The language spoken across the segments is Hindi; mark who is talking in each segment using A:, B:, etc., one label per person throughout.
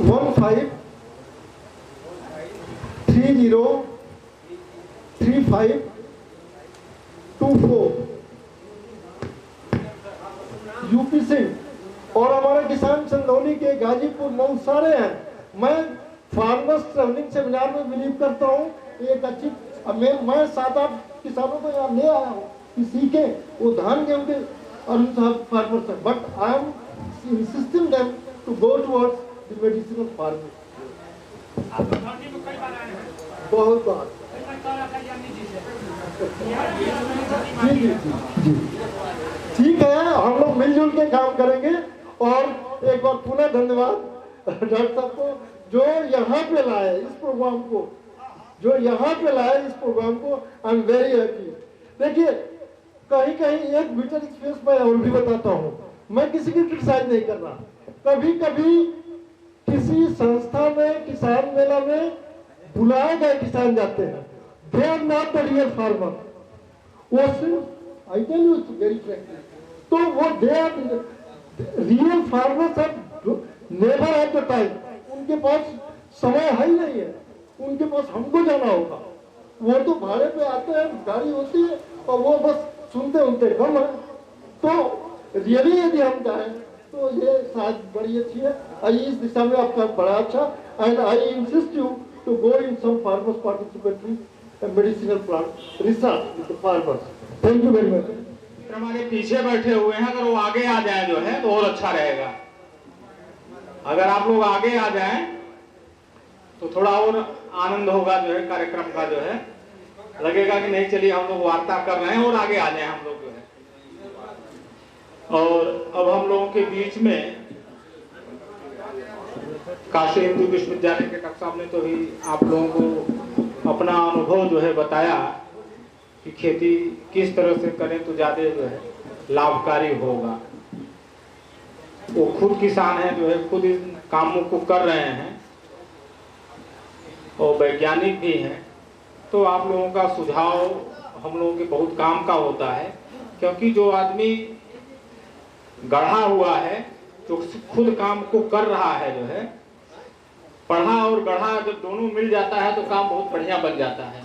A: 15303524 यूपी से। और हमारे किसान चंदौली के, गाजीपुर, मऊ सारे हैं। मैं फार्मर्स ट्रेवलिंग सेमिनार में बिलीव करता हूँ। एक अच्छी मैं 7-8 किसानों को यहाँ ले आया हूँ कि सीखे, वो धान गेहूँ के और फार्मर्स है, but I am insisting them to go towards the medicinal farming. बहुत बात जी। ठीक है, हम लोग मिलजुल के काम करेंगे। और एक बार पुनः धन्यवाद डॉक्टर साहब को जो यहाँ पे लाए इस प्रोग्राम को, आई एम वेरी हैप्पी। देखिए, कहीं कहीं एक मीटर स्पेस में और भी बताता हूँ, मैं किसी की क्रिटिसाइज नहीं कर रहा। कभी कभी किसी संस्था में, किसान मेला में बुलाए गए किसान जाते हैं, they are not the real farmer. वो सिर्फ, I tell you very frankly, तो वो they are real farmers have never had the time. उनके पास समय है ही नहीं है, उनके पास हमको जाना होगा। वो तो भाड़े पे आते हैं, गाड़ी होती है और वो बस सुनते कम है। तो रियली यदि हम चाहें तो ये शायद बड़ी अच्छी है। इस दिशा में आपका बड़ा अच्छा। And I insist you to go in some farmers participatory medicinal plant research with farmers. Thank you very much.
B: हमारे पीछे बैठे हुए हैं, अगर वो आगे आ जाए जो है तो और अच्छा रहेगा। अगर आप लोग आगे आ जाएं तो थोड़ा और आनंद होगा जो है, कार्यक्रम का जो है लगेगा कि नहीं चलिए हम लोग वार्ता कर रहे हैं और आगे आ जाए हम लोग जो है। और अब हम लोगों के बीच में काशी हिंदू विश्वविद्यालय के डॉक्टर साहब ने तो ही आप लोगों को अपना अनुभव जो है बताया कि खेती किस तरह से करें तो ज्यादा जो है लाभकारी होगा। वो खुद किसान है जो है, खुद इन कामों को कर रहे हैं और वैज्ञानिक भी हैं। तो आप लोगों का सुझाव हम लोगों के बहुत काम का होता है, क्योंकि जो आदमी गढ़ा हुआ है, जो खुद काम को कर रहा है जो है, पढ़ा और गढ़ा जब दोनों मिल जाता है तो काम बहुत बढ़िया बन जाता है।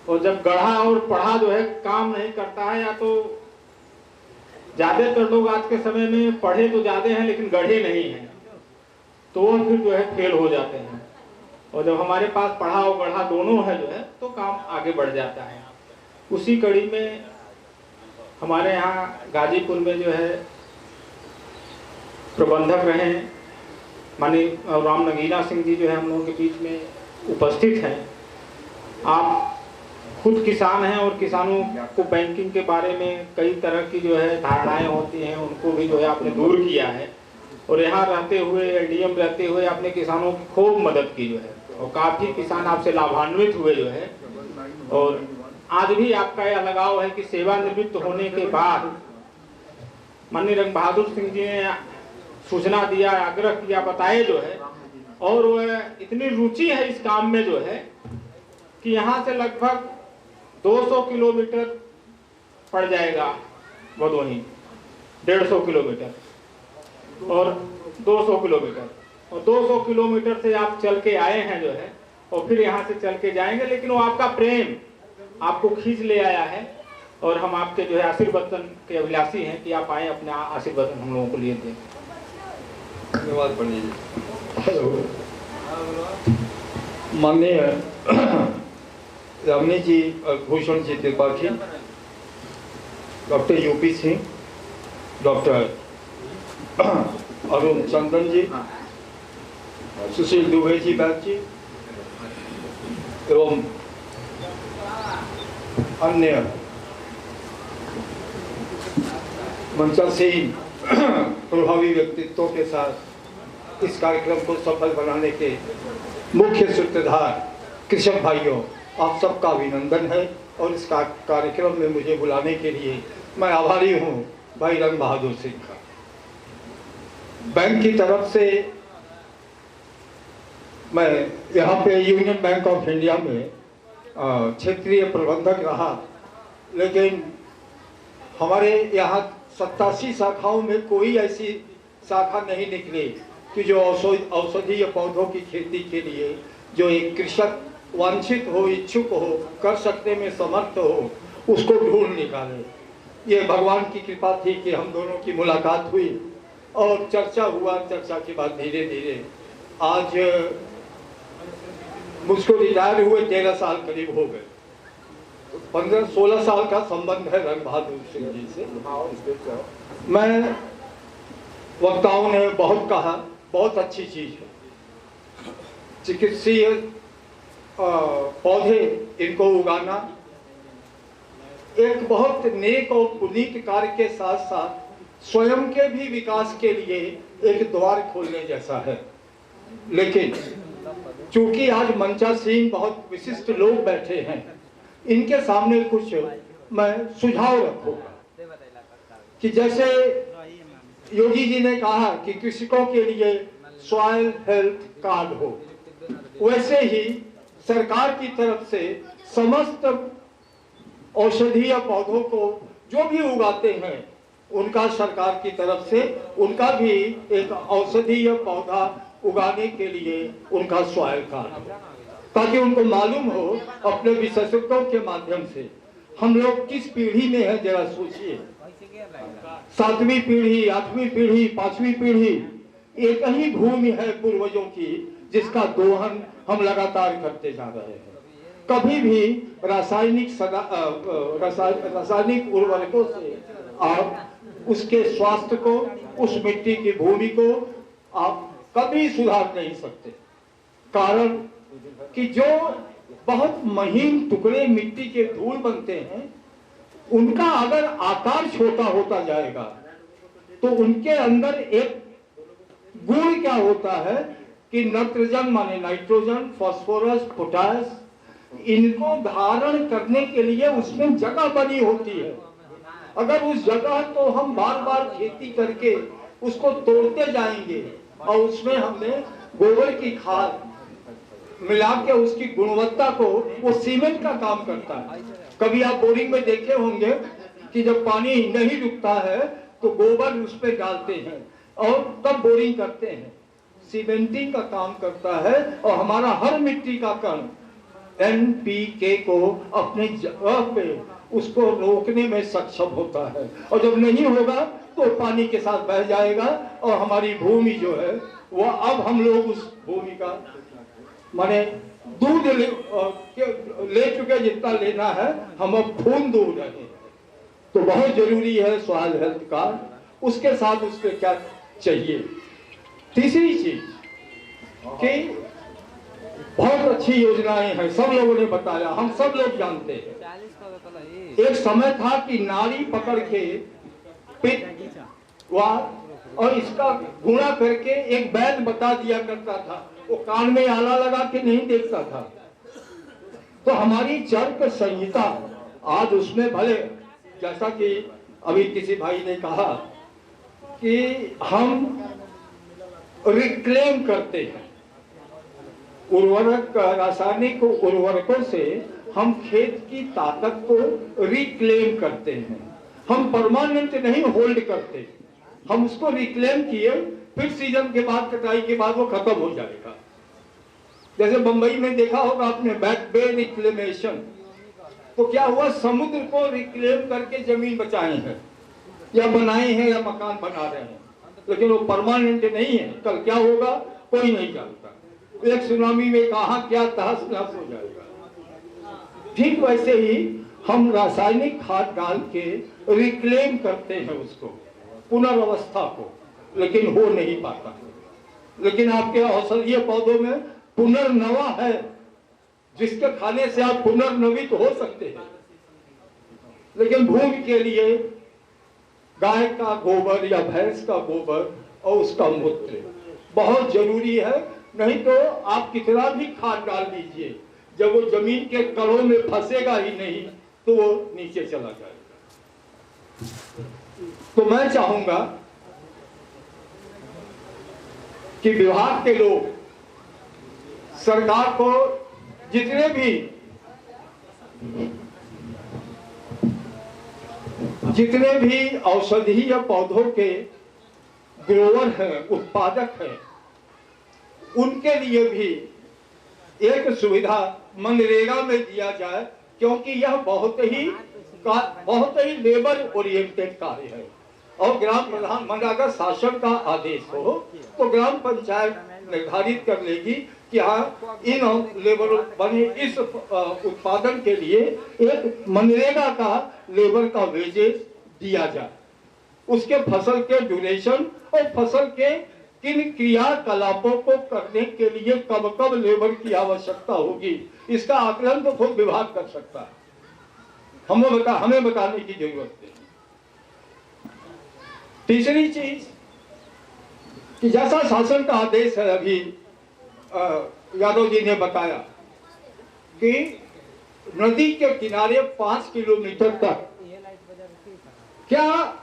B: और जब गढ़ा और पढ़ा जो है काम नहीं करता है, या तो ज्यादातर लोग आज के समय में पढ़े तो ज्यादा हैं लेकिन गढ़े नहीं हैं, तो वो फिर जो है फेल हो जाते हैं। और जब हमारे पास पढ़ा और गढ़ा दोनों है जो है तो काम आगे बढ़ जाता है। उसी कड़ी में हमारे यहाँ गाजीपुर में जो है प्रबंधक रहे माननीय राम नगीना सिंह जी जो है हम लोगों के बीच में उपस्थित हैं। आप खुद किसान हैं और किसानों को बैंकिंग के बारे में कई तरह की जो है धारणाएं होती हैं, उनको भी जो है आपने दूर किया है। और यहाँ रहते हुए, एलडीएम रहते हुए आपने किसानों की खूब मदद की जो है, और काफी किसान आपसे लाभान्वित हुए जो है। और आज भी आपका यह लगाव है कि सेवानिवृत्त होने के बाद माननीय रंग बहादुर सिंह जी ने सूचना दिया, आग्रह किया, बताए जो है, और वह इतनी रुचि है इस काम में जो है कि यहाँ से लगभग 200 किलोमीटर पड़ जाएगा भदोही, 150 किलोमीटर और 200 किलोमीटर, और 200 किलोमीटर से आप चल के आए हैं जो है, और फिर यहाँ से चल के जाएंगे। लेकिन वो आपका प्रेम आपको खींच ले आया है, और हम आपके जो है आशीर्वचन के अभिलाषी हैं कि आप आए, अपने आशीर्वचन हम लोगों को लिए दें।
C: धन्यवाद पंडित जी। माननीय रमनी जी और Bhushan ji Tripathi, doctor UP Singh, doctor Arun Chandan ji, Sushil Dubey ji Baid ji एवं अन्य मंचासीन प्रभावी व्यक्तित्वों के साथ इस कार्यक्रम को सफल बनाने के मुख्य सूत्रधार कृषक भाइयों, आप सबका अभिनंदन है। और इस कार्यक्रम में मुझे बुलाने के लिए मैं आभारी हूँ भाई रंग बहादुर सिंह का। बैंक की तरफ से मैं यहाँ पे यूनियन बैंक ऑफ इंडिया में क्षेत्रीय प्रबंधक रहा, लेकिन हमारे यहाँ 87 शाखाओं में कोई ऐसी शाखा नहीं निकली कि जो औषधीय पौधों की खेती के लिए जो एक कृषक वांछित हो, इच्छुक हो, कर सकने में समर्थ हो, उसको ढूंढ निकाले। ये भगवान की कृपा थी कि हम दोनों की मुलाकात हुई और चर्चा हुआ। चर्चा के बाद धीरे धीरे आज मुझको रिटायर हुए 13 साल करीब हो गए। 15-16 साल का संबंध है रंग बहादुर सिंह जी से। मैं वक्ताओं ने बहुत कहा, बहुत अच्छी चीज है चिकित्सीय पौधे इनको उगाना एक बहुत नेक और पुनीत कार्य के साथ साथ स्वयं के भी विकास के लिए एक द्वार खोलने जैसा है। लेकिन चूंकि आज मंचा सिंह बहुत विशिष्ट लोग बैठे हैं, इनके सामने कुछ मैं सुझाव रखूंगा कि जैसे योगी जी ने कहा कि कृषकों के लिए सॉइल हेल्थ कार्ड हो, वैसे ही सरकार की तरफ से समस्त औषधीय पौधों को जो भी उगाते हैं उनका सरकार की तरफ से उनका भी एक औषधीय पौधा उगाने के लिए उनका सॉइल कार्ड, ताकि उनको मालूम हो अपने विशेषज्ञों के माध्यम से हम लोग किस पीढ़ी में हैं। जरा सोचिए, 7वीं पीढ़ी, 8वीं पीढ़ी, 5वीं पीढ़ी, एक ही भूमि है पूर्वजों की जिसका दोहन हम लगातार करते जा रहे हैं। कभी भी रासायनिक उर्वरकों से आप उसके स्वास्थ्य को, उस मिट्टी की भूमि को आप कभी सुधार नहीं सकते। कारण कि जो बहुत महीन टुकड़े मिट्टी के धूल बनते हैं, उनका अगर आकार छोटा होता जाएगा तो उनके अंदर एक गुण क्या होता है कि नाइट्रोजन माने नाइट्रोजन, फास्फोरस, पोटास, इनको धारण करने के लिए उसमें जगह बनी होती है। अगर उस जगह को हम बार बार खेती करके उसको तोड़ते जाएंगे और उसमें हमने गोबर की खाद मिला के उसकी गुणवत्ता को, वो सीमेंट का काम करता है। कभी आप बोरिंग में देखे होंगे कि जब पानी नहीं रुकता है तो गोबर उस पर डालते हैं और तब बोरिंग करते हैं। सीमेंटिंग का काम करता है और हमारा हर मिट्टी का कण NPK को अपने जगह पे उसको रोकने में सक्षम होता है, और जब नहीं होगा तो पानी के साथ बह जाएगा और हमारी भूमि जो है वो, अब हम लोग उस भूमि का माने दूध ले चुके, जितना लेना है हम अब खून दूध रहे हैं। तो बहुत जरूरी है सॉइल हेल्थ कार्ड। उसके साथ उसके क्या चाहिए? तीसरी चीज कि बहुत अच्छी योजनाएं हैं, सब लोगों ने बताया, हम सब लोग जानते हैं। एक समय था कि नाड़ी पकड़ के पित्त वात और इसका गुणा करके एक वैद्य बता दिया करता था, वो कान में आला लगा के नहीं देखता था। तो हमारी चर्क संहिता आज उसमें भले, जैसा कि अभी किसी भाई ने कहा कि हम रिक्लेम करते हैं उर्वरक, रासायनिक उर्वरकों से हम खेत की ताकत को रिक्लेम करते हैं। हम परमानेंट नहीं होल्ड करते, हम उसको रिक्लेम किए, फिर सीजन के बाद, कटाई के बाद वो खत्म हो जाएगा। जैसे बंबई में देखा होगा आपने बैक बे रिक्लेमेशन, तो क्या हुआ, समुद्र को रिक्लेम करके जमीन बचाए हैं या बनाए हैं या मकान बना रहे हैं, लेकिन वो परमानेंट नहीं है। कल क्या होगा कोई नहीं जानता, एक सुनामी में कहा क्या तहस नहस हो जाएगा। ठीक वैसे ही हम रासायनिक खाद डाल के रिक्लेम करते हैं उसको, पुनर्वस्था को, लेकिन हो नहीं पाता। लेकिन आपके औषधीय पौधों में पुनर्नवा है, जिसके खाने से आप पुनर्नवित हो सकते हैं। लेकिन भूमि के लिए गाय का गोबर या भैंस का गोबर और उसका मूत्र बहुत जरूरी है। नहीं तो आप कितना भी खाद डाल दीजिए, जब वो जमीन के कड़ों में फंसेगा ही नहीं तो वो नीचे चला जाएगा। तो मैं चाहूंगा कि विभाग के लोग सरकार को जितने भी औषधीय पौधों के ग्रोवर हैं, उत्पादक हैं, उनके लिए भी एक सुविधा मनरेगा में दिया जाए, क्योंकि यह बहुत ही लेबर ओरिएंटेड कार्य है। और ग्राम प्रधान मन अगर शासन का आदेश हो तो ग्राम पंचायत निर्धारित कर लेगी कि हाँ इन लेबर बने इस उत्पादन के लिए एक मनरेगा का लेबर का वेजेस दिया जाए, उसके फसल के ड्यूरेशन और फसल के किन क्रियाकलापों को करने के लिए कब कब लेबर की आवश्यकता होगी, इसका आकलन तो खुद विभाग कर सकता है, हमें बताने की जरूरत है। तीसरी चीज कि जैसा शासन का आदेश है, अभी यादव जी ने बताया कि नदी के किनारे 5 किलोमीटर तक, क्या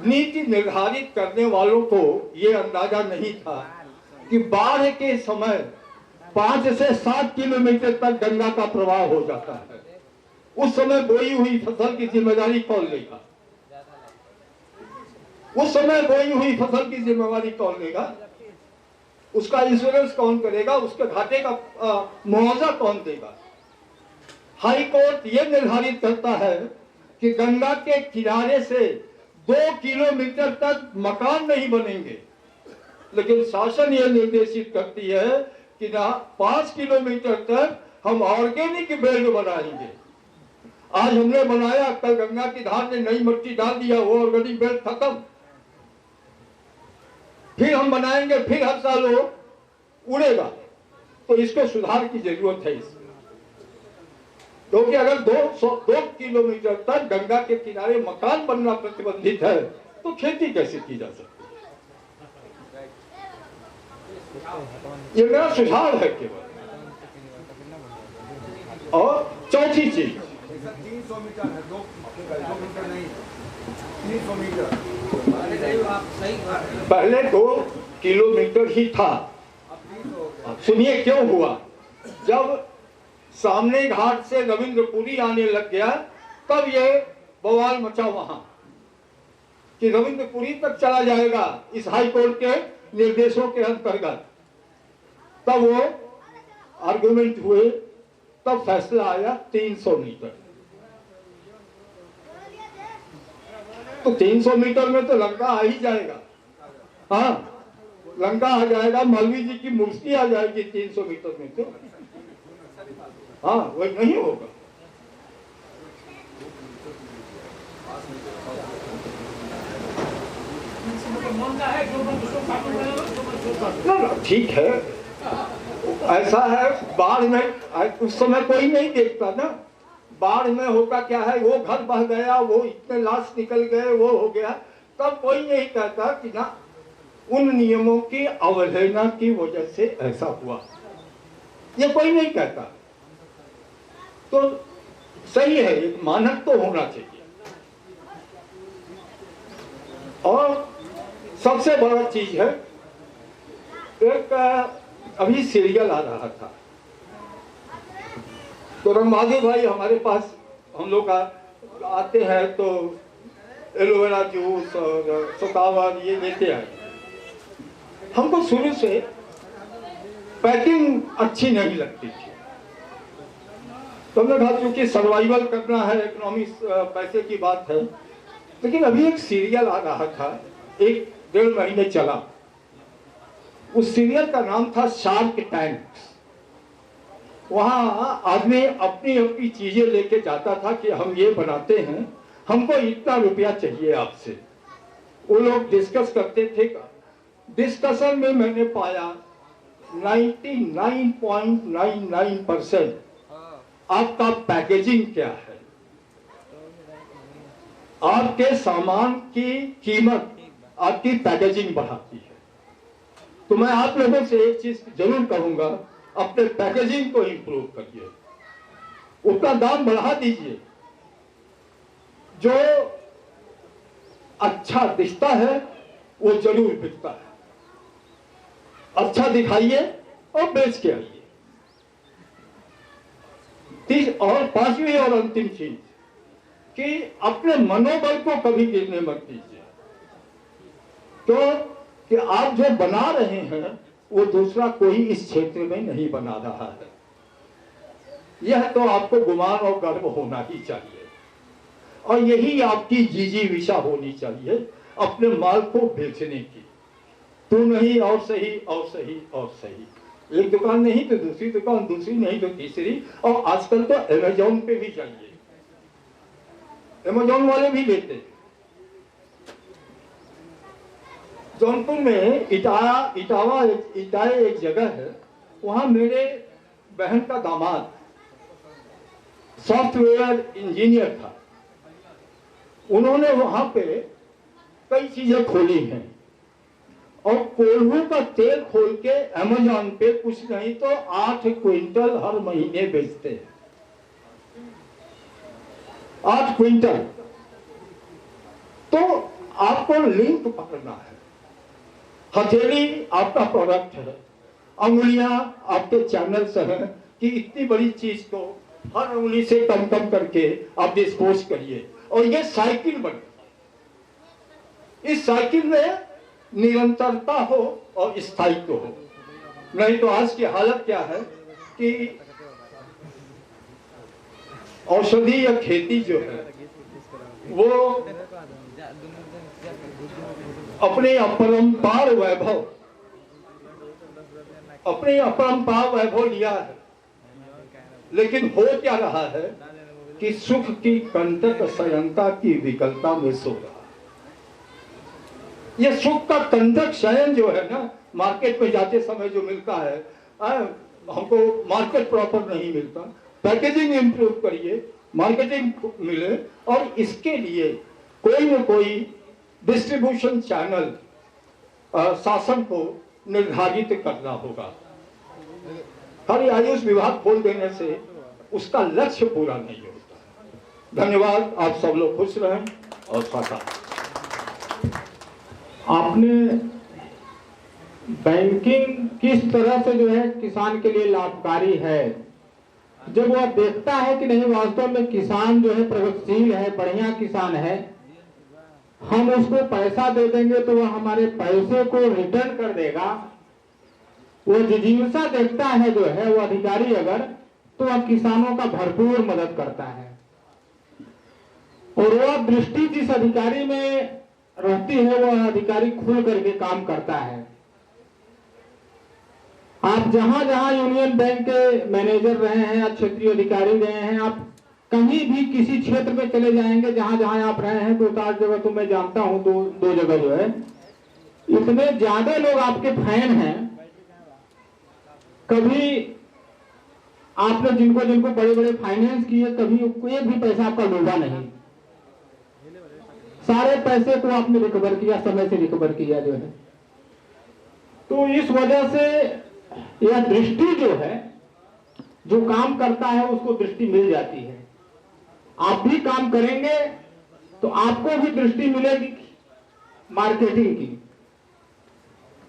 C: नीति निर्धारित करने वालों को यह अंदाजा नहीं था कि बाढ़ के समय 5 से 7 किलोमीटर तक गंगा का प्रवाह हो जाता है। उस समय बोई हुई फसल की जिम्मेदारी कौन लेगा? उस समय बोई हुई फसल की जिम्मेदारी कौन लेगा? उसका इंश्योरेंस कौन करेगा? उसके घाटे का मुआवजा कौन देगा? हाई कोर्ट यह निर्धारित करता है कि गंगा के किनारे से 2 किलोमीटर तक मकान नहीं बनेंगे, लेकिन शासन यह निर्देशित करती है कि ना 5 किलोमीटर तक हम ऑर्गेनिक बेल्ट बनाएंगे। आज हमने बनाया, कल गंगा की धार ने नई मिट्टी डाल दिया, वो ऑर्गेनिक बेल्ट खत्म। फिर हम बनाएंगे, फिर हर साल वो उड़ेगा। तो इसको सुधार की जरूरत है इसमें, क्योंकि अगर 2 किलोमीटर तक गंगा के किनारे मकान बनना प्रतिबंधित है तो खेती कैसे की जा सकती है? ये मेरा सुझाव है केवल। और चौथी चीज,
D: 300 मीटर है, 2 मीटर नहीं, 300 मीटर।
C: पहले 2 किलोमीटर ही था। सुनिए क्यों हुआ। जब सामने घाट से रविंद्रपुरी आने लग गया तब ये बवाल मचा वहां कि रविंद्रपुरी तक चला जाएगा इस हाई कोर्ट के निर्देशों के अंतर्गत। तब वो आर्गुमेंट हुए, तब फैसला आया 300 मीटर। तो 300 मीटर में तो लंका आ ही जाएगा। हाँ, लंका आ जाएगा, मौलवी जी की मूर्ति आ जाएगी 300 मीटर में। तो हाँ, वही नहीं होगा। ना ठीक है, ऐसा है। बाढ़ में उस समय कोई नहीं देखता ना, बाढ़ में होता क्या है, वो घर बह गया, वो इतने लाश निकल गए, वो हो गया, तब कोई नहीं कहता कि ना उन नियमों की अवहेलना की वजह से ऐसा हुआ, ये कोई नहीं कहता। तो सही है, एक मानक तो होना चाहिए। और सबसे बड़ा चीज है, एक अभी सीरियल आ रहा था, तो रंगमाधव भाई हमारे पास हम लोग आते हैं तो एलोवेरा जूस और सतावर ये लेते आए। हमको शुरू से पैकिंग अच्छी नहीं लगती थी, तो हमने कहा क्योंकि सर्वाइवल करना है, इकोनॉमिक्स पैसे की बात है। लेकिन अभी एक सीरियल आ रहा था, 1-1.5 महीने चला। उस सीरियल का नाम था शार्क टैंक। वहां आदमी अपनी अपनी चीजें लेके जाता था कि हम ये बनाते हैं, हमको इतना रुपया चाहिए आपसे। वो लोग डिस्कस करते थे। डिस्कशन में मैंने पाया 99.99% आपका पैकेजिंग क्या है, आपके सामान की कीमत आपकी पैकेजिंग बढ़ाती है। तो मैं आप लोगों से एक चीज जरूर कहूंगा, अपने पैकेजिंग को इंप्रूव करिए, उसका दाम बढ़ा दीजिए। जो अच्छा दिखता है वो जरूर बिकता है। अच्छा दिखाइए और बेच के आइए। और 5वीं और अंतिम चीज कि अपने मनोबल को कभी गिरने मत दीजिए। तो कि आप जो बना रहे हैं वो दूसरा कोई इस क्षेत्र में नहीं बना रहा है। यह तो आपको गुमान और गर्व होना ही चाहिए, और यही आपकी जिजीविषा होनी चाहिए अपने माल को बेचने की। तू नहीं और सही और सही और सही, एक दुकान नहीं तो दूसरी दुकान, दूसरी नहीं तो तीसरी, और आजकल तो अमेजोन पे भी जाइए, अमेजोन वाले भी लेते हैं। जौनपुर में इटावा एक जगह है, वहां मेरे बहन का दामाद सॉफ्टवेयर इंजीनियर था। उन्होंने वहां पे कई चीजें खोली हैं, और कोल्हू का तेल खोल के अमेजोन पे कुछ नहीं तो 8 क्विंटल हर महीने बेचते हैं। 8 क्विंटल। तो आपको लिंक पकड़ना है। हथेली आपका प्रोडक्ट है, अंगुलियां आपके चैनल्स हैं कि इतनी बड़ी चीज को हर उंगली से कम कम करके आप डिस्पोज करिए, और ये साइकिल बने। इस साइकिल में निरंतरता हो और स्थायित्व हो। नहीं तो आज की हालत क्या है कि औषधि या खेती जो है वो अपने अपरंपार वैभव लिया है, लेकिन हो क्या रहा है कि सुख की कंटक शयनता की विकलता में सो रहा है। ये सुख का कंटक शयन जो है ना, मार्केट में जाते समय जो मिलता है, हमको मार्केट प्रॉपर नहीं मिलता। पैकेजिंग इंप्रूव करिए, मार्केटिंग मिले, और इसके लिए कोई न कोई डिस्ट्रीब्यूशन चैनल शासन को निर्धारित करना होगा। खाली आयुष विभाग खोल देने से उसका लक्ष्य पूरा नहीं होता। धन्यवाद। आप सब लोग खुश रहें और साथ।
B: आपने बैंकिंग किस तरह से जो है किसान के लिए लाभकारी है, जब वह देखता है कि नहीं वास्तव में किसान जो है प्रगतिशील है, बढ़िया किसान है, हम उसको पैसा दे देंगे तो वह हमारे पैसे को रिटर्न कर देगा, वो जिज्ञासा देखता है जो है वो अधिकारी अगर, तो वह किसानों का भरपूर मदद करता है। और वह दृष्टि जिस अधिकारी में रहती है वह अधिकारी खुल करके काम करता है। आप जहां जहां यूनियन बैंक के मैनेजर रहे हैं या क्षेत्रीय अधिकारी रहे हैं, आप कहीं भी किसी क्षेत्र में चले जाएंगे, जहां जहां आप रहे हैं, 2-4 जगह तो मैं जानता हूं, दो जगह जो है, इतने ज्यादा लोग आपके फैन हैं। कभी आपने जिनको जिनको बड़े बड़े फाइनेंस किए, कभी एक भी पैसा आपका डूबा नहीं, सारे पैसे को आपने रिकवर किया, समय से रिकवर किया जो है। तो इस वजह से यह दृष्टि जो है, जो काम करता है उसको दृष्टि मिल जाती है। आप भी काम करेंगे तो आपको भी दृष्टि मिलेगी मार्केटिंग की।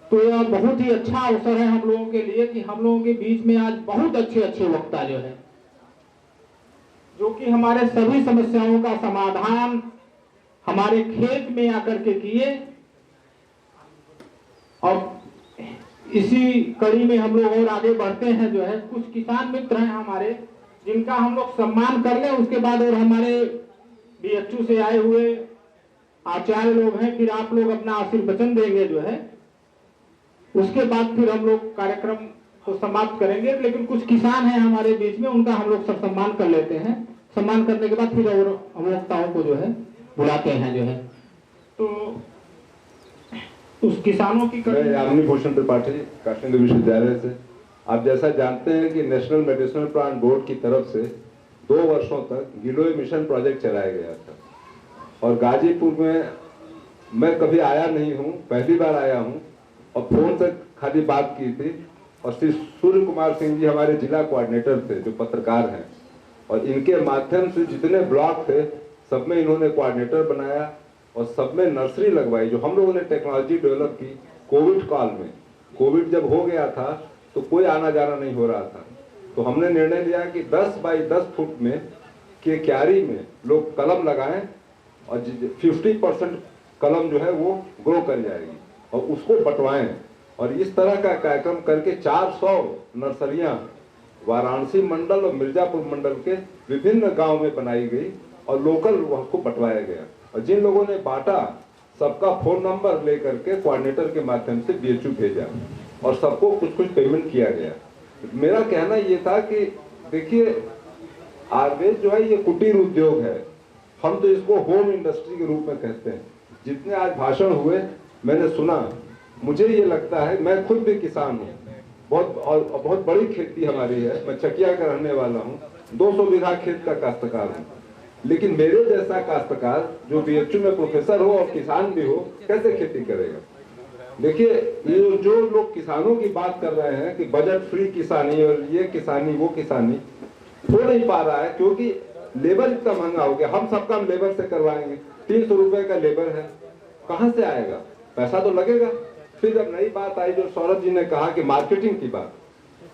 B: तो यह बहुत ही अच्छा अवसर है हम लोगों के लिए कि हम लोगों के बीच में आज बहुत अच्छे अच्छे वक्ता जो है, जो कि हमारे सभी समस्याओं का समाधान हमारे खेत में आकर के किए। और इसी कड़ी में हम लोग और आगे बढ़ते हैं जो है। कुछ किसान मित्र हैं हमारे जिनका हम लोग सम्मान कर लें, उसके बाद और हमारे बीएचयू से आए हुए आचार्य लोग हैं, फिर आप लोग अपना आशीर्वचन देंगे जो है, उसके बाद फिर हम लोग कार्यक्रम को समाप्त करेंगे। लेकिन कुछ किसान हैं हमारे बीच में, उनका हम लोग सब सम्मान कर लेते हैं। सम्मान करने के बाद फिर और हम वक्ताओं को जो है बुलाते हैं जो है। तो उस किसानों की
E: मैं यामिनी भूषण त्रिपाठी काश्मीर विश्वविद्यालय से। आप जैसा जानते हैं कि नेशनल मेडिसिनल प्लांट बोर्ड की तरफ से 2 वर्षों तक गिलोय मिशन प्रोजेक्ट चलाया गया था, और गाजीपुर में मैं कभी आया नहीं हूँ, पहली बार आया हूँ, और फोन से खाली बात की थी। और श्री सूर्य कुमार सिंह जी हमारे जिला कोऑर्डिनेटर थे, जो पत्रकार हैं, और इनके माध्यम से जितने ब्लॉक थे सब में इन्होंने कोऑर्डिनेटर बनाया, और सब में नर्सरी लगवाई, जो हम लोगों ने टेक्नोलॉजी डेवलप की। कोविड काल में, कोविड जब हो गया था तो कोई आना जाना नहीं हो रहा था, तो हमने निर्णय लिया कि 10 बाई 10 फुट में के क्यारी में लोग कलम लगाएं, और 50% कलम जो है वो ग्रो कर जाएगी, और उसको बंटवाएं। और इस तरह का कार्यक्रम करके 400 नर्सरियां वाराणसी मंडल और मिर्जापुर मंडल के विभिन्न गांव में बनाई गई और लोकल को बंटवाया गया। और जिन लोगों ने बांटा सबका फोन नंबर लेकर के कोऑर्डिनेटर के माध्यम से बीएचयू भेजा और सबको कुछ कुछ पेमेंट किया गया। मेरा कहना ये था कि देखिए आयुर्वेद जो है ये कुटीर उद्योग है, हम तो इसको होम इंडस्ट्री के रूप में कहते हैं। जितने आज भाषण हुए मैंने सुना, मुझे ये लगता है, मैं खुद भी किसान हूँ, बहुत बड़ी खेती हमारी है, मैं चकिया का रहने वाला हूँ, 200 बीघा खेत का काश्तकार हूँ। लेकिन मेरे जैसा काश्तकार जो बीएचयू में प्रोफेसर हो और किसान भी हो कैसे खेती करेगा? देखिए ये जो लोग किसानों की बात कर रहे हैं कि बजट फ्री किसानी और ये किसानी वो किसानी, हो नहीं पा रहा है क्योंकि लेबर इतना महंगा हो गया। हम सब काम लेबर से करवाएंगे, 300 रुपए का लेबर है, कहाँ से आएगा? पैसा तो लगेगा। फिर जब नई बात आई जो सौरभ जी ने कहा कि मार्केटिंग की बात,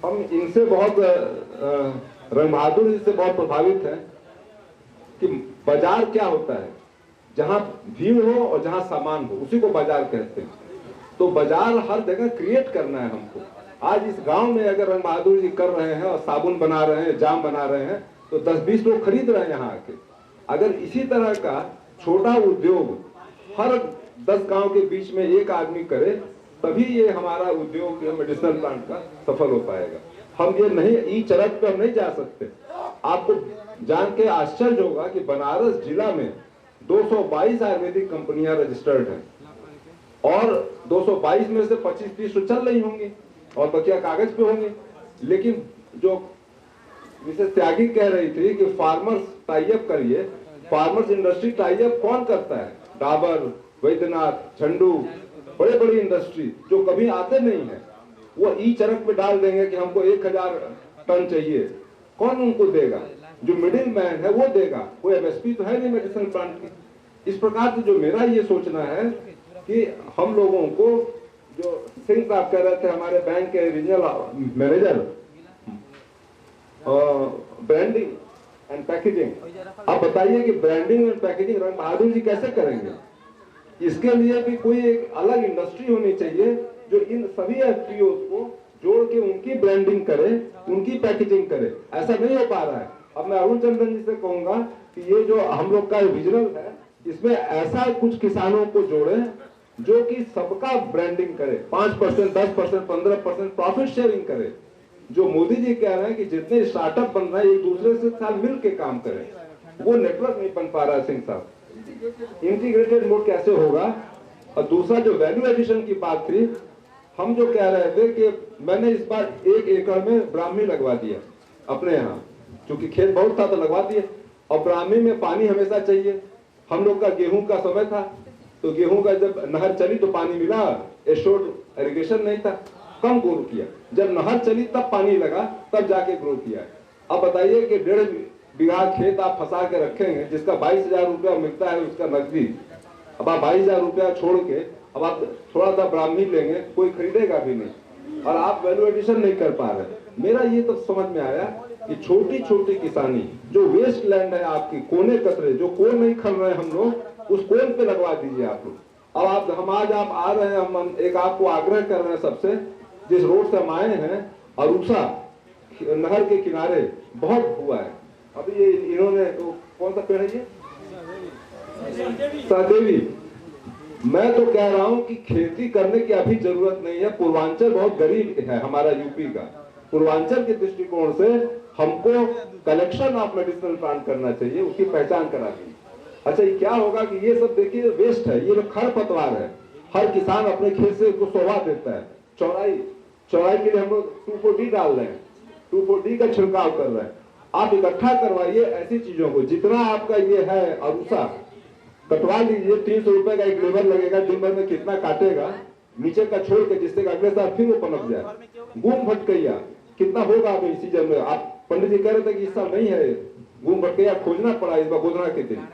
E: हम इनसे बहुत रंग बहादुर जी से बहुत प्रभावित है कि बाजार क्या होता है, जहाँ भीड़ हो और जहाँ सामान हो उसी को बाजार कहते हैं। तो बाजार हर जगह क्रिएट करना है हमको। आज इस गांव में अगर रंग बहादुर जी कर रहे हैं और साबुन बना रहे हैं, जाम बना रहे हैं, तो 10-20 लोग खरीद रहे हैं यहाँ आके। अगर इसी तरह का छोटा उद्योग हर 10 गांव के बीच में एक आदमी करे तभी ये हमारा उद्योग मेडिसिनल प्लांट का सफल हो पाएगा। हम ये नहीं, ई चरक पे हम नहीं जा सकते। आपको जान के आश्चर्य होगा कि बनारस जिला में 222 आयुर्वेदिक कंपनियां रजिस्टर्ड हैं और 222 में से 25-30 तो चल रही होंगी और बकिया कागज पे होंगे। लेकिन जो मिसेस त्यागी कह रही थी कि फार्मर्स टाइप करिए, फार्मर्स इंडस्ट्री टाइप कौन करता है? डाबर, वैद्यनाथ, झंडू, बड़े बड़ी इंडस्ट्री जो कभी आते नहीं है, वो ई चरक पे डाल देंगे कि हमको 1000 टन चाहिए। कौन उनको देगा? जो मिडिल मैन है वो देगा, कोई एमएसपी तो है नहीं मेडिसिन प्लांट की। इस प्रकार से जो मेरा ये सोचना है कि हम लोगों को, जो सिंह साहब कह रहे थे हमारे बैंक के regional manager, branding and packaging, आप बताइए कि ब्रांडिंग एंड पैकेजिंग रंग बहादुर जी कैसे करेंगे? इसके लिए भी कोई एक अलग इंडस्ट्री होनी चाहिए जो इन सभी एफपीओ को जोड़ के उनकी ब्रांडिंग करे, उनकी पैकेजिंग करे। ऐसा नहीं हो पा रहा है। अब मैं अरुण चंद्रन जी से कहूंगा कि ये जो हम लोग का विजनल है, इसमें ऐसा कुछ किसानों को जोड़े जो कि सबका ब्रांडिंग करे, 5%, 10%, 15% प्रॉफिट शेयरिंग करे। जो मोदी जी कह रहे हैं कि जितने स्टार्टअप बन रहे हैं एक दूसरे से साथ मिल के काम करें, वो नेटवर्क नहीं बन पा रहा है। सिंह साहब, इंटीग्रेटेड मोड कैसे होगा? और दूसरा जो वैल्यू एडिशन की बात थी, हम जो कह रहे थे कि मैंने इस बार 1 एकड़ में ब्राह्मी लगवा दिया अपने यहाँ, क्योंकि खेत बहुत था तो लगवा दिए। और ब्राह्मी में पानी हमेशा चाहिए। हम लोग का गेहूं का समय था तो गेहूं का जब नहर चली तो पानी मिला, एश्योर्ड इरिगेशन नहीं था, कम ग्रो किया। जब नहर चली तब पानी लगा, तब जाके ग्रो किया। अब बताइए कि 1.5 बीघा खेत आप फंसा के रखेंगे जिसका 22,000 रुपया मिलता है उसका नकदी। अब आप 22,000 रुपया छोड़ के अब आप थोड़ा सा ब्राह्मी लेंगे, कोई खरीदेगा भी नहीं और आप वैल्यू एडिशन नहीं कर पा रहे। मेरा ये तो समझ में आया कि छोटी छोटी किसानी, जो वेस्ट लैंड है आपकी, कोने कतरे, जो कोन नहीं खन रहे हम लोग, उस कोन पे लगवा दीजिए आप लोग। अब हम आज आप आ रहे हैं, हम एक आपको आग्रह कर रहे हैं सबसे, जिस रोड से हम आए हैं अरूसा नहर के किनारे बहुत हुआ है। अभी ये इन्होंने तो कौन सा पेड़ है ये? सहदेवी। मैं तो कह रहा हूं कि खेती करने की अभी जरूरत नहीं है। पूर्वांचल बहुत गरीब है हमारा यूपी का। पूर्वांचल के दृष्टिकोण से हमको कलेक्शन ऑफ मेडिसिनल प्लांट करना चाहिए, उसकी पहचान करा दी। अच्छा, ये क्या होगा कि ये सब देखिए वेस्ट है, ये खरपतवार है। हर किसान अपने खेत से उसको सोवा देता है। चौड़ाई के लिए हम लोग 2,4-D डाल रहे हैं, 2,4-D का छिड़काव कर रहे हैं। आप इकट्ठा करवाइए ऐसी चीजों को, जितना आपका ये है अरूसा कटवा लीजिए। 300 रुपए का एक लेबर लगेगा, दिन भर में कितना काटेगा, नीचे का छोड़ के, जिससे अगले साल फिर वो पनप जाए। घूम भटकैया कितना होगा अभी सीजन में? आप पंडित जी कह रहे थे कि इस साल नहीं है, घूम भटकैया खोजना पड़ा इस बार गोधरा के दिन।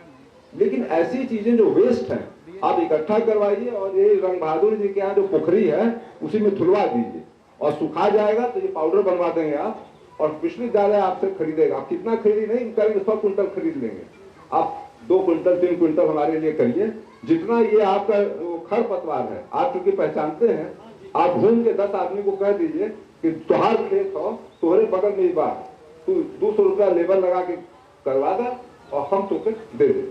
E: लेकिन ऐसी चीजें जो वेस्ट है आप इकट्ठा करवाइए और ये रंग बहादुर जी के यहाँ जो पोखरी है उसी में धुलवा दीजिए और सुखा जाएगा तो ये पाउडर बनवा देंगे आप, और विश्वविद्यालय आपसे खरीदेगा। आप कितना खरीदी नहीं करेंगे, 100 कुंटल खरीद लेंगे। आप 2 कुंटल 3 कुंटल हमारे लिए करिए। जितना ये आपका खरपतवार है, आप चूंकि पहचानते हैं, आप घूम के 10 आदमी को कह दीजिए कि तुहार खेत हो, तुम्हारे बगल में ही बात, तू 200 रुपया लेबर लगा के करवा दे और हम तुमको दे दे।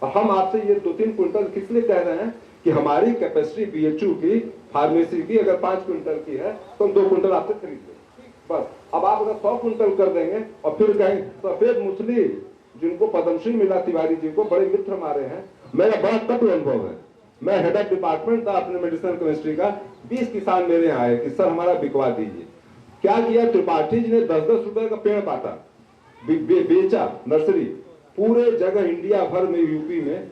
E: और हम आपसे ये 2-3 क्विंटल किस लिए कह रहे हैं कि हमारी कैपेसिटी BHU की फार्मेसी की अगर 5 क्विंटल की है तो हम 2 क्विंटल आपसे खरीद लें बस। अब आप अगर 100 क्विंटल कर देंगे और फिर कहें सफेद मुसली जिनको पद्मश्री मिला तिवारी जी को बड़े मित्र हमारे हैं, मेरा बड़ा कटु अनुभव है। मैं हेड ऑफ डिपार्टमेंट था अपने मेडिसिनल केमिस्ट्री का, 20 किसान मेरे यहाँ आए कि सर हमारा बिकवा दीजिए। क्या किया, त्रिपाठी जी ने 10-10 रुपए का पेड़ काटा, बेचा नर्सरी, पूरे जगह इंडिया भर में यूपी में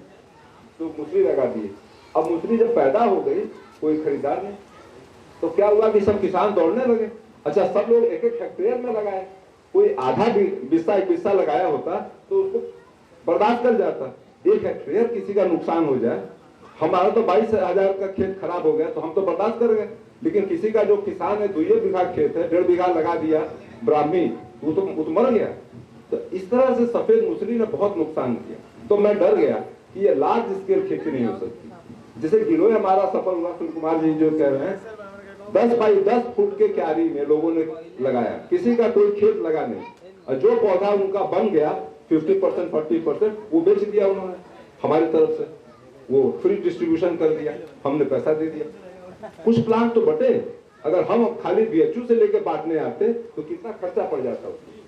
E: तो मुसली लगा दिए। अब मुसली जब पैदा हो गई कोई खरीदार नहीं, तो क्या हुआ कि सब किसान दौड़ने लगे। अच्छा, सब लोग एक एक हेक्टेयर में लगाए, कोई आधा बिस्सा लगाया होता तो उसको बर्दाश्त कर जाता। 1 हेक्टेयर किसी का नुकसान हो जाए, हमारा तो 22,000 का खेत खराब हो गया तो हम तो बर्दाश्त कर गए, लेकिन किसी का जो किसान है 2 बीघा खेत है, 1.5 बीघा लगा दिया ब्राह्मी, वो तो मर गया। तो इस तरह से सफेद मुसली ने बहुत नुकसान किया। तो मैं डर गया कि ये लार्ज स्केल खेती नहीं हो सकती। जैसे गिलोय हमारा सफल हुआ, सुनील कुमार जी जो कह रहे हैं, 10 बाई 10 फुट के क्यारी में लोगों ने लगाया, किसी का कोई खेत लगा नहीं, और जो पौधा उनका बन गया 50% 40% वो बेच दिया उन्होंने हमारी तरफ से, वो फ्री डिस्ट्रीब्यूशन कर दिया, हमने पैसा दे दिया। कुछ प्लांट तो बटे, अगर हम खाली BHU से लेके बांटने आते तो कितना खर्चा पड़ जाता उसमें।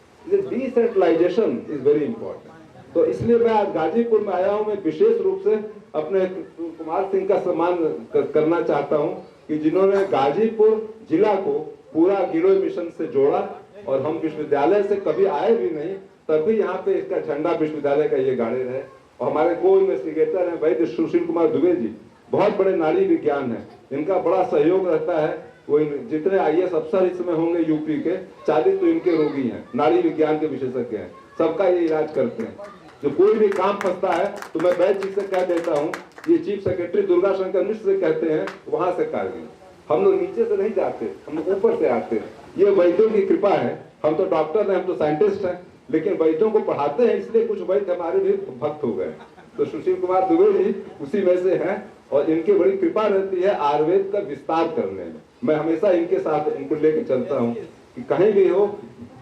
E: Decentralisation is very important. तो इसलिए मैं आज गाजीपुर में आया हूं। मैं विशेष रूप से अपने कुमार सिंह का सम्मान करना चाहता हूं कि जिन्होंने गाजीपुर जिला को पूरा गिलोय मिशन से जोड़ा, और हम विश्वविद्यालय से कभी आए भी नहीं, तभी यहाँ पे इसका झंडा विश्वविद्यालय का ये गाड़े रहे। और हमारे को इन्वेस्टिगेटर हैं वैद्य सुशील कुमार दुबे जी, बहुत बड़े नाड़ी विज्ञान है, इनका बड़ा सहयोग रहता है। वो जितने IAS अफसर इसमें होंगे यूपी के 40 तो इनके रोगी हैं, नाड़ी विज्ञान के विशेषज्ञ हैं, सबका ये इलाज करते हैं। जो कोई भी काम फंसता है तो मैं वैद्य जी से कह देता हूँ, ये चीफ सेक्रेटरी दुर्गा शंकर मिश्र से कहते हैं, वहां से कारगिल। हम लोग नीचे से नहीं जाते, हम लोग ऊपर से आते हैं। ये वैद्यों की कृपा है। हम तो डॉक्टर हैं, हम तो साइंटिस्ट हैं, लेकिन वैद्यों को पढ़ाते हैं, इसलिए कुछ वैद्य हमारे भी भक्त हो गए। तो सुशील कुमार दुबे जी उसी में से हैं, और इनकी बड़ी कृपा रहती है आयुर्वेद का विस्तार करने में। मैं हमेशा इनके साथ इनको लेकर चलता हूँ कि कहीं भी हो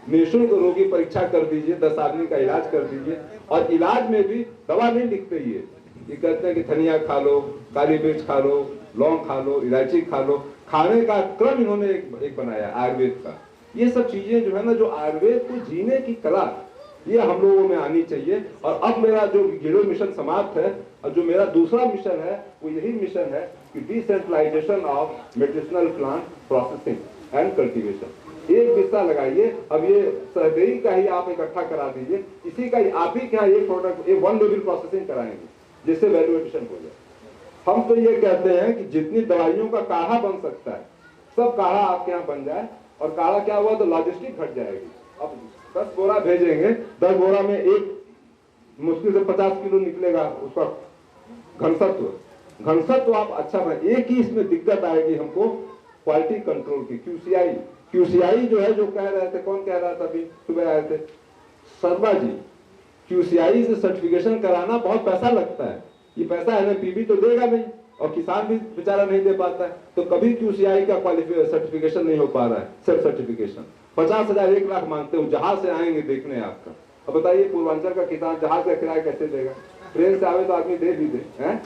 E: निःशुल्क रोगी परीक्षा कर दीजिए, 10 आदमी का इलाज कर दीजिए। और इलाज में भी दवा नहीं लिखते ये कहते हैं कि धनिया खा लो, काली मिर्च खा लो, लौंग खा लो, इलायची खा लो। खाने का क्रम इन्होंने एक बनाया आयुर्वेद का। ये सब चीजें जो है ना, जो आयुर्वेद को जीने की कला, ये हम लोगों में आनी चाहिए। और अब मेरा जो गिलोय मिशन समाप्त है, और जो मेरा दूसरा मिशन है वो यही मिशन है कि decentralisation of medicinal plant processing and cultivation. एक बिस्सा लगाइए, अब ये सहदेई का ही आप इकट्ठा करा दीजिए, इसी का ही आप ही क्या एक प्रोडक्ट, एक 1 लेवल प्रोसेसिंग कराएंगे जिससे वैल्यू एडिशन हो जाए। हम तो ये कहते हैं कि जितनी दवाइयों का काढ़ा बन सकता है सब काढ़ा आपके यहाँ बन जाए। और काढ़ा क्या हुआ तो लॉजिस्टिक घट जाएगी। अब 10 बोरा भेजेंगे, 10 बोरा में एक मुश्किल से 50 किलो निकलेगा उसका घनसत्व आप अच्छा बने। एक ही इसमें दिक्कत आएगी हमको क्वालिटी कंट्रोल की, QCI जो है, जो कह रहे थे, कौन कह रहा था अभी सुबह आए थे, शर्मा जी, QCI से सर्टिफिकेशन कराना बहुत पैसा लगता है। ये पैसा NMPB तो देगा नहीं, और किसान भी बेचारा नहीं दे पाता है। तो कभी QCI का सर्टिफिकेशन नहीं हो पा रहा है, सेल्फ सर्टिफिकेशन। 50,000 1 लाख मांगते हो, जहाज से आएंगे देखने आपका। अब बताइए पूर्वांचल का किसान जहाज का किराया कैसे देगा? ट्रेन से आवे तो आदमी दे भी दे, हैं?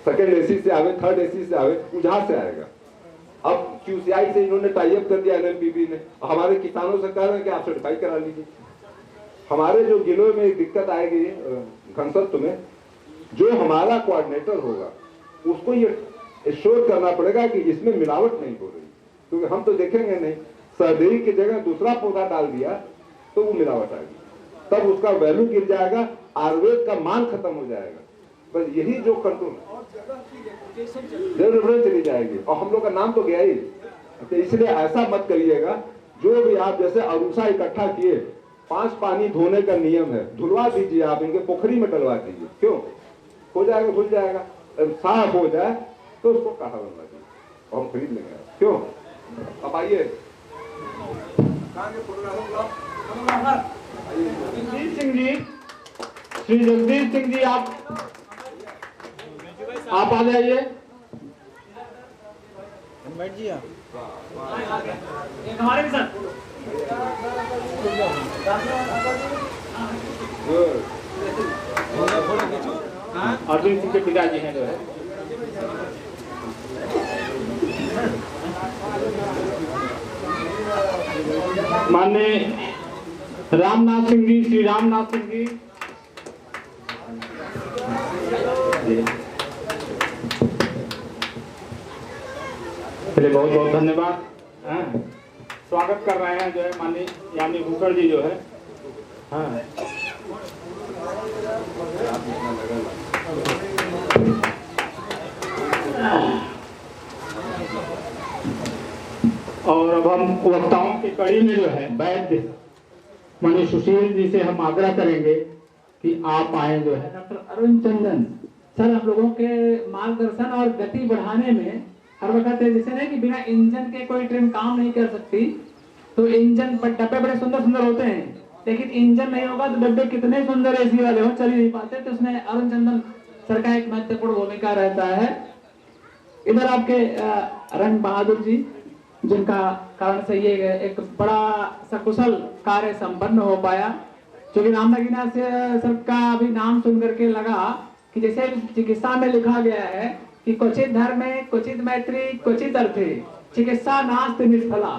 E: सेकेंड AC से आवे, थर्ड AC से आवे, वो जहाज से आएगा। अब QCI से इन्होंने टाई अप कर दिया NMPB ने, हमारे किसानों से कह रहे हैं कि आप सर्टिफाई करा लीजिए। हमारे जो गिलोय में दिक्कत आएगी घनसत्व में, जो हमारा कोऑर्डिनेटर होगा उसको ये एश्योर करना पड़ेगा कि इसमें मिलावट नहीं हो रही, क्योंकि हम तो देखेंगे नहीं, सर्जरी की जगह दूसरा पौधा डाल दिया तो वो मिलावट आएगी, तब उसका वैल्यू गिर जाएगा, आयुर्वेद का मान खत्म हो जाएगा। बस यही जो कंट्रोल जरूर चली जाएगी, और हम लोग का नाम तो गया ही। तो इसलिए ऐसा मत करिएगा, जो भी आप जैसे अरूसा इकट्ठा किए, 5 पानी धोने का नियम है, धुलवा दीजिए, आप इनके पोखरी में डलवा दीजिए, क्यों हो जाएगा, भूल जाएगा, साफ हो जाए तो उसको कहा बनवा दीजिए और हम खरीद लेंगे, क्यों। अब आइए
B: जगदीश सिंह जी, श्री जगदीश सिंह जी, आप आ जाइए। बैठ जी आप।
F: हमारे भी सर
B: अर्जुन सिंह के पिताजी हैं जो है। माननीय रामनाथ सिंह जी, श्री रामनाथ सिंह जी, चलिए बहुत बहुत धन्यवाद। स्वागत कर रहे हैं जो है माननीय यामिनी भूषण जी जो है। हाँ और अब हम वक्ताओं की कड़ी में जो है वैद्य माननीय सुशील जी से हम आग्रह करेंगे कि आप आए जो है।
F: डॉक्टर अरुण चंदन सर, हम लोगों के मार्गदर्शन और गति बढ़ाने में हर वक्त जैसे नहीं कि बिना इंजन के कोई ट्रेन काम नहीं कर सकती, तो इंजन डब्बे बड़े सुंदर सुंदर होते हैं, लेकिन इंजन नहीं होगा तो डब्बे कितने सुंदर एसी वाले हो चल ही नहीं पाते। तो उसमें अरुण चंदन सर का एक महत्वपूर्ण भूमिका रहता है। इधर आपके रंग बहादुर जी, जिनका कारण से ये एक बड़ा सकुशल कार्य संपन्न हो पाया, क्योंकि रामनगीना से सर का भी नाम सुन करके लगा कि जैसे चिकित्सा में लिखा गया है कि क्वचित धर्मे क्वचित मैत्री क्वचित अर्थे चिकित्सा नास्ति निष्फला।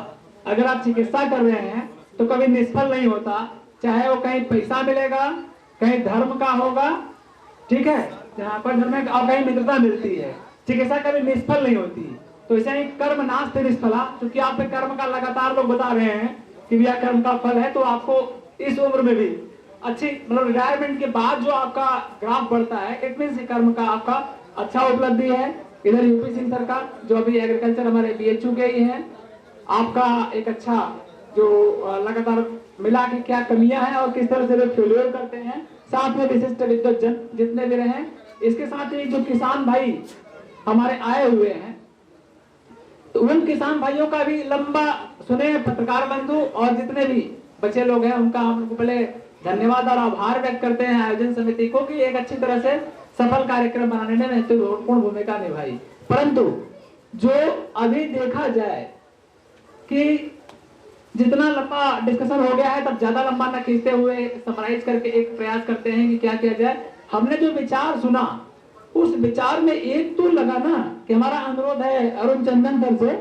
F: अगर आप चिकित्सा कर रहे हैं तो कभी निष्फल नहीं होता, चाहे वो कहीं पैसा मिलेगा, कहीं धर्म का होगा, ठीक है, जहाँ पर धर्म में और कहीं मित्रता मिलती है, चिकित्सा कभी निष्फल नहीं होती। तो ऐसे ही कर्म नास्ति निष्फला, क्योंकि आपके कर्म का लगातार लोग बता रहे हैं कि यह कर्म का फल है, तो आपको इस उम्र में भी अच्छी मतलब रिटायरमेंट के बाद जो आपका ग्राफ बढ़ता है, इट मींस कर्म का आपका अच्छा उपलब्धि है। इधर यूपी सिंह सर का जो अभी एग्रीकल्चर हमारे BHU के ही हैं, आपका एक अच्छा जो लगातार मिला के क्या कमियां हैं और किस तरह से वे फेल्योर करते हैं, साथ में विशिष्ट विद्वजन जितने भी रहे, इसके साथ ही जो किसान भाई हमारे आए हुए हैं, तो उन किसान भाइयों का भी लंबा सुने, पत्रकार बंधु और जितने भी बच्चे लोग हैं उनका हम लोग पहले धन्यवाद और आभार व्यक्त करते हैं आयोजन समिति को कि एक अच्छी तरह से सफल कार्यक्रम बनाने में महत्वपूर्ण भूमिका निभाई। परंतु जो अभी देखा जाए कि जितना लंबा डिस्कशन हो गया है, तब ज्यादा लंबा न खींचते हुए समराइज करके एक प्रयास करते हैं कि क्या किया जाए। हमने जो विचार सुना, उस विचार में एक तो लगा ना कि हमारा अनुरोध है अरुण चंदन सर से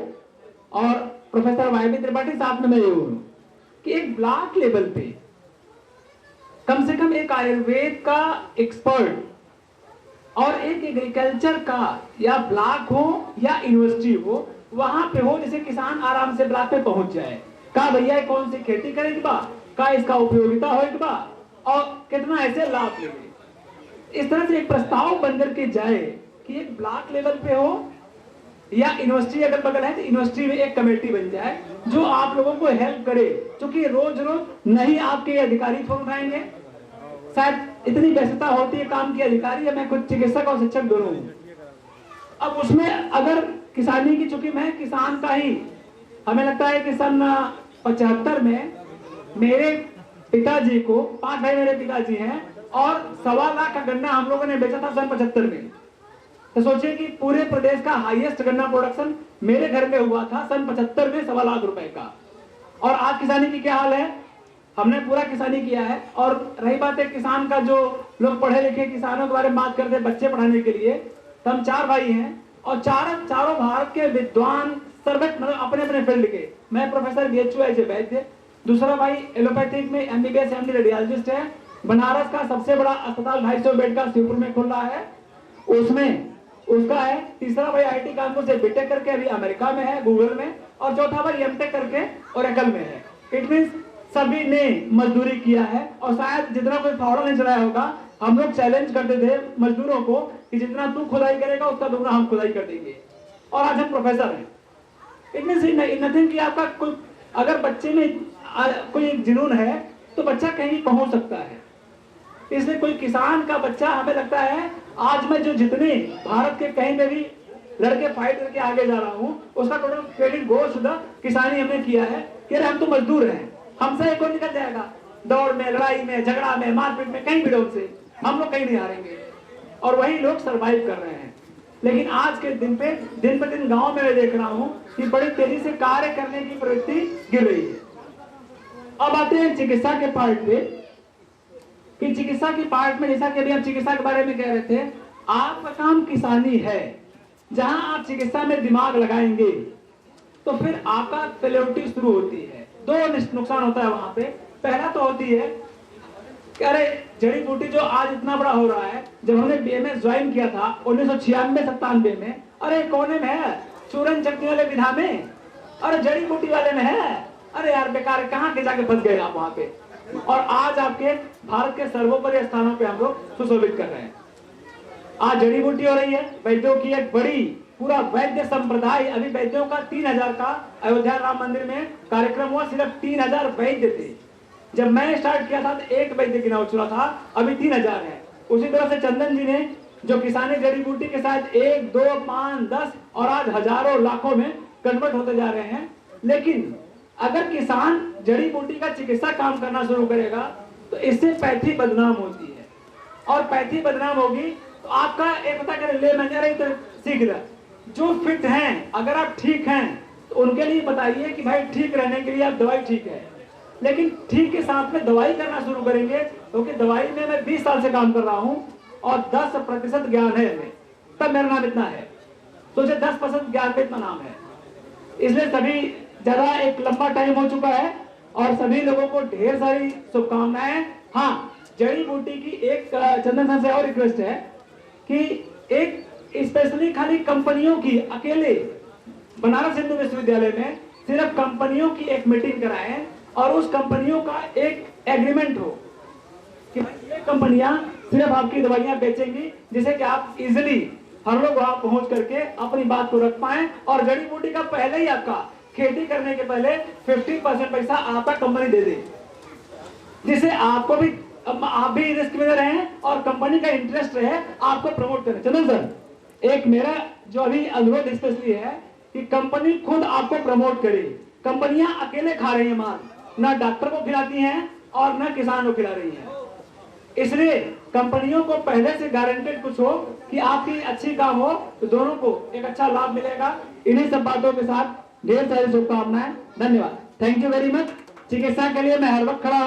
F: और प्रोफेसर YB त्रिपाठी साथ में मैं ये हूं कि एक ब्लॉक लेवल पे कम से कम एक आयुर्वेद का एक्सपर्ट और एक एग्रीकल्चर का या ब्लॉक हो या यूनिवर्सिटी हो, वहां पे हो, जैसे किसान आराम से ब्लॉक पे पहुंच जाए, का भैया कौन सी खेती करे बा, का इसका उपयोगिता हो बा और कितना ऐसे लाभ लेंगे। इस तरह से एक प्रस्ताव बन करके जाए कि एक ब्लॉक लेवल पे हो या यूनिवर्सिटी अगर बगल है तो यूनिवर्सिटी में एक कमेटी बन जाए जो आप लोगों को हेल्प करे, क्योंकि रोज रोज नहीं आपके अधिकारी फोन उठाएंगे, शायद इतनी व्यस्तता होती है काम की अधिकारी या मैं खुद चिकित्सक और शिक्षक दोनों हूं। अब उसमें अगर किसानी की, चूंकि मैं किसान का ही, हमें लगता है कि सन 75 में मेरे पिताजी को, 5 भाई मेरे पिताजी हैं और 1.25 लाख का गन्ना हम लोगों ने बेचा था सन 75 में। तो सोचिए कि पूरे प्रदेश का हाईएस्ट गन्ना प्रोडक्शन मेरे घर में हुआ था सन 75 में 1.25 लाख रुपए का। और आज किसानी की क्या हाल है, हमने पूरा किसानी किया है। और रही बात है किसान का, जो लोग पढ़े लिखे किसानों के बारे में बात करते हैं बच्चे पढ़ाने के लिए, तो हम 4 भाई हैं और चारों भारत के विद्वान सर्वज्ञ, मतलब अपने अपने फील्ड के। मैं प्रोफेसर BHU ऐसे वैद्य, दूसरा भाई एलोपैथिक में MBBS MD रेडियोलॉजिस्ट है, बनारस का सबसे बड़ा अस्पताल 250 बेड का शिवपुर में खुल रहा है, उसमें उसका है। तीसरा भाई IIT कानपुर से BTech करके अभी अमेरिका में है, गूगल में, और चौथा भाई MTech करके ओरेकल में है। इट मींस सभी ने मजदूरी किया है और शायद जितना कोई फावड़ा नहीं चलाया होगा। हम लोग चैलेंज करते थे मजदूरों को कि जितना तू खुदाई करेगा उसका दुगना हम खुदाई कर देंगे, और आज हम प्रोफेसर हैं। इट मींस नथिंग कि आपका कोई अगर बच्चे में कोई जुनून है तो बच्चा कहीं पहुंच सकता है। इसलिए कोई किसान का बच्चा, हमें लगता है आज मैं जो जितने भारत के कहीं में भी लड़के फाइट करके आगे जा रहा हूँ, उसका total credit goes to the किसानी हमने किया है कि हम तो मजदूर हैं, हमसे कोई निकल जाएगा दौड़ में, लड़ाई में, झगड़ा में, मारपीट में, कहीं भी से हम लोग कहीं नहीं हारेंगे। और वही लोग सरवाइव कर रहे हैं। लेकिन आज के दिन पर दिन गांव में मैं देख रहा हूं कि बड़ी तेजी से कार्य करने की प्रवृत्ति गिर रही है। अब आते हैं चिकित्सा के पार्ट पे कि चिकित्सा के पार्ट में, जैसा कि अभी आप चिकित्सा के बारे में कह रहे थे, आपका काम किसानी है। जहां आप चिकित्सा में दिमाग लगाएंगे तो फिर आपका फेलियोरिटी शुरू होती है। दो नुकसान होता है वहां पे। पहला तो होती है कि अरे जड़ी बूटी जो आज इतना बड़ा हो रहा है, जब हमने बीएमएस ज्वाइन किया था 1996-97 में, अरे कोने में है, चूरन चटनी वाले विधा में, अरे जड़ी बूटी वाले में है, अरे यार बेकार, कहाँ के जाके फंस गए आप वहां पे। और आज आपके भारत के सर्वोपरि स्थानों पे हम लोग सुशोभित कर रहे हैं। आज जड़ी बूटी हो रही है, वैद्यों की एक बड़ी पूरा वैद्य संप्रदाय। अभी वैद्यों का 3000 का अयोध्या राम मंदिर में कार्यक्रम हुआ, सिर्फ 3000 वैद्य थे। जब मैं स्टार्ट किया था तो एक वैद्य गिना चुना था, अभी 3000 है। उसी तरह से चंदन जी ने जो किसानी जड़ी बूटी के साथ 1, 2, 5, 10 और आज हजारों लाखों में कन्वर्ट होते जा रहे हैं। लेकिन अगर किसान जड़ी बूटी का चिकित्सा काम करना शुरू करेगा तो इससे पैथी बदनाम होती है, और पैथी बदनाम होगी तो आपका एक होता है ले मंजर तो सीख रहा। जो फिट हैं, अगर आप ठीक हैं तो उनके लिए बताइए कि भाई ठीक रहने के लिए आप दवाई ठीक है, लेकिन ठीक के साथ में दवाई करना शुरू करेंगे, क्योंकि दवाई में मैं 20 साल से काम कर रहा हूं और 10% ज्ञान है हमें, तब मेरा नाम इतना है। सोचे 10% ज्ञान पे इतना नाम है। इसलिए सभी ज्यादा एक लंबा टाइम हो चुका है और सभी लोगों को ढेर सारी शुभकामनाएं। हाँ, जड़ी बूटी की एक चंदन सर से और रिक्वेस्ट है कि एक स्पेशली खाली कंपनियों की, अकेले बनारस हिंदू विश्वविद्यालय में सिर्फ कंपनियों की एक मीटिंग कराएं और उस कंपनियों का एक एग्रीमेंट हो कि ये कंपनियां सिर्फ आपकी दवाइयां बेचेंगी, जिससे कि आप इजिली हर लोग वहां पहुंच करके अपनी बात को रख पाए। और जड़ी बूटी का पहले ही आपका खेती करने के पहले 50% पैसा आपका कंपनी दे दे, जिससे आपको भी, आप भी रिस्क में रहे और कंपनी का इंटरेस्ट रहे आपको प्रमोट करें। चंदन सर, एक मेरा जो अभी अनुरोध स्पेशली है कि कंपनी खुद आपको प्रमोट करे। कंपनियां अकेले खा रही है माल, ना डॉक्टर को खिलाती हैं और ना किसान को खिला रही हैं। इसलिए कंपनियों को पहले से गारंटेड कुछ हो कि आपकी अच्छी काम हो तो दोनों को एक अच्छा लाभ मिलेगा। इन्हीं सब बातों के साथ ढेर सारी शुभकामनाएं। धन्यवाद, थैंक यू वेरी मच। चिकित्सा के लिए मैं हर वक्त खड़ा